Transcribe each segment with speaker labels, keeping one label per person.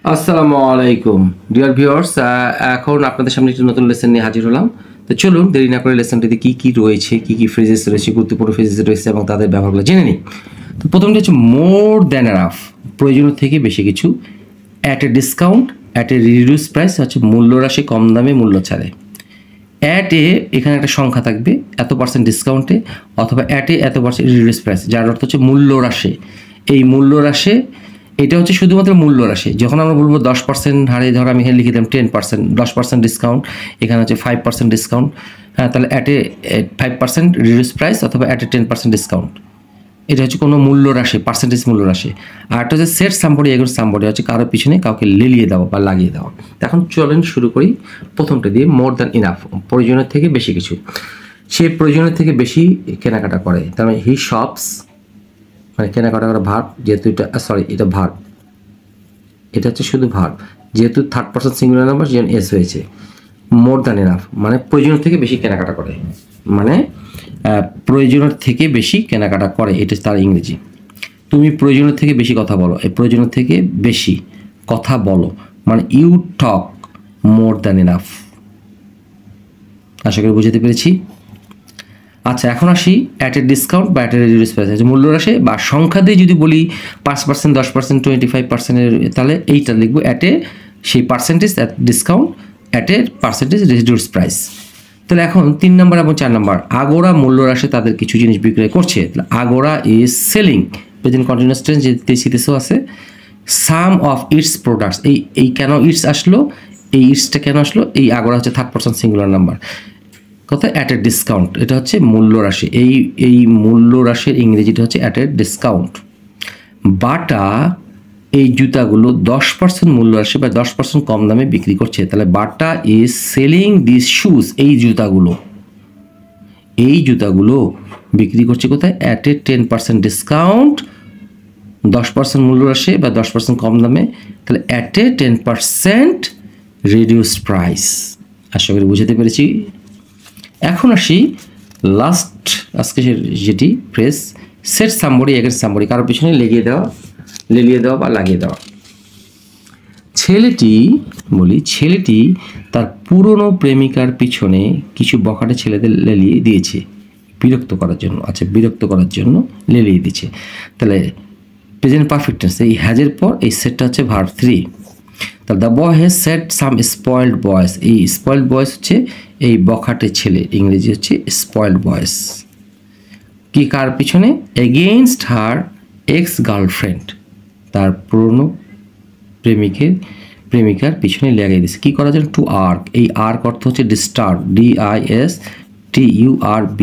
Speaker 1: আসসালামু আলাইকুম dear viewers, এখন আপনাদের সামনে একটি নতুন লেসন নিয়ে হাজির হলাম। তো চলুন দেরি না করে লেসনটিতে কী কী রয়েছে, কী কী ফ্রেজেস রয়েছে, গুরুত্বপূর্ণ ফ্রেজেস রয়েছে এবং তাদের ব্যবহারগুলো জেনে নিই। তো প্রথমটা হচ্ছে মোর দ্যান এনাফ, প্রয়োজনের থেকে বেশি কিছু। At a discount, at a reduce price হচ্ছে মূল্য রাশি, কম দামে মূল্য ছাড়ে। অ্যাট এ, এখানে একটা সংখ্যা থাকবে এত পার্সেন্ট ডিসকাউন্টে, অথবা অ্যাট এ এত পার্সেন্ট রিডিউস প্রাইস, যার অর্থ হচ্ছে মূল্য রাশি। এই মূল্য রাশি এটা হচ্ছে শুধুমাত্র মূল্য রাশি। যখন আমরা বলবো 10% হারে, ধরো আমি এখানে লিখে দিলাম 10%, 10% ডিসকাউন্ট, এখানে হচ্ছে 5% ডিসকাউন্ট। হ্যাঁ, তাহলে অ্যাট এ 5% রিডিউস প্রাইস অথবা অ্যাট এ 10% ডিসকাউন্ট, এটা হচ্ছে কোনো মূল্য রাশি, পার্সেন্টেজ মূল্য রাশি। আর একটা হচ্ছে সেট সামবডি এগেন্স্ট সামবডি, হচ্ছে কারোর পিছনে কাউকে লেলিয়ে দেওয়া বা লাগিয়ে দেওয়া। এখন চলেন শুরু করি প্রথমটা দিয়ে, মোর দ্যান ইনাফ, প্রয়োজনের থেকে বেশি কিছু। সে প্রয়োজনের থেকে বেশি কেনাকাটা করে, তার মানে হি শপস, মানে কেনাকাটা করা ভার্ব, যেহেতু এটা ভার্ব, এটা হচ্ছে শুধু ভার্ব, যেহেতু থার্ড পারসন সিঙ্গুলার নাম্বার যেন এস হয়েছে। মোর দ্যান এনাফ মানে প্রয়োজনের থেকে বেশি কেনাকাটা করে, মানে প্রয়োজনের থেকে বেশি কেনাকাটা করে, এটা তার ইংরেজি। তুমি প্রয়োজনের থেকে বেশি কথা বলো, এই প্রয়োজনের থেকে বেশি কথা বলো মানে you talk more than enough. আশা করি বুঝতে পেরেছি। আচ্ছা, এখন আসি অ্যাট এ ডিসকাউন্ট বা অ্যাট এ রিডিউস প্রাইস, মূল্য রাশি বা সংখ্যা দিয়ে যদি বলি 5%, 10%, 25%, তাহলে এইটা লিখবো অ্যাট এ, সেই percentage at discount, at a percentage reduce price. তাহলে এখন 3 নম্বর এবং 4 নম্বর, আগোরা মূল্য রাশি তাদের কিছু জিনিস বিক্রয় করছে। তাহলে Agora is selling, present continuous tense, যে তেসিতেসও আছে, সাম অফ ইটস প্রোডাক্টস। এই কেন ইটস আসলো, এই ইটসটা কেন আসলো, এই আগোরা হচ্ছে থার্ড পারসন সিঙ্গুলার নাম্বার। কথা অ্যাট এ ডিসকাউন্ট, এটা হচ্ছে মূল্য রাশি, এই মূল্য রাশির ইংরেজিটা হচ্ছে অ্যাট এ ডিসকাউন্ট। বাটা এই জুতাগুলো 10% মূল্য রাশি বা 10% কম দামে বিক্রি করছে। তাহলে বাটা ইজ সেলিং দিস শুজ, এই জুতাগুলো বিক্রি করছে কোথায়, অ্যাট এ 10% ডিসকাউন্ট, 10% মূল্য রাশি বা 10% কম দামে, তাহলে অ্যাট এ 10% রিডিউসড প্রাইস। আশা করি বুঝতে পেরেছি। এখন আসি লাস্ট আজকে যেটি phrase, set somebody against somebody, কারোর পিছনে লেলিয়ে দেওয়া বা লাগিয়ে দেওয়া। ছেলেটি তার পুরনো প্রেমিকার পিছনে কিছু বখাটে ছেলেদের লেলিয়ে দিয়েছে বিরক্ত করার জন্য। আচ্ছা, বিরক্ত করার জন্য লেলিয়ে দিয়েছে। তাহলে প্রেজেন্ট পারফেক্ট টেন্স, এই হ্যাজের পর এই সেটটা হচ্ছে ভার্ব 3। তাহলে the boy has set some spoiled বয়েস, এই স্পয়েলড বয়েস হচ্ছে এই বখাটে ছেলে, ইংরেজি হচ্ছে স্পয়েলড বয়েস। কি কার পিছনে, এগেইনস্ট হার এক্স গার্লফ্রেন্ড, তার পুরনো প্রেমিকার পিছনে লেগে দিয়েছে। কী করার জন্য, টু আর্ক, এই আর্ক অর্থ হচ্ছে ডিস্টার্ব, DISTURB,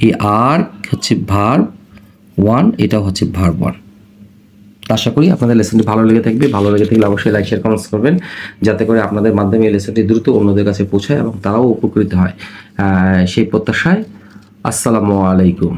Speaker 1: এই আর্ক হচ্ছে ভার্ব 1, এটাও হচ্ছে ভার্ব 1। আশা করি আপনাদের লেসনটি ভালো লেগে থাকবে। ভালো লেগে থাকলে অবশ্যই লাইক, শেয়ার, কমেন্টস করবেন, যাতে করে আপনাদের মাধ্যমে এই লেসনটি দ্রুত অন্যদের কাছে পৌঁছায় এবং তারাও উপকৃত হয়, সেই প্রত্যাশায়। আসসালামু আলাইকুম।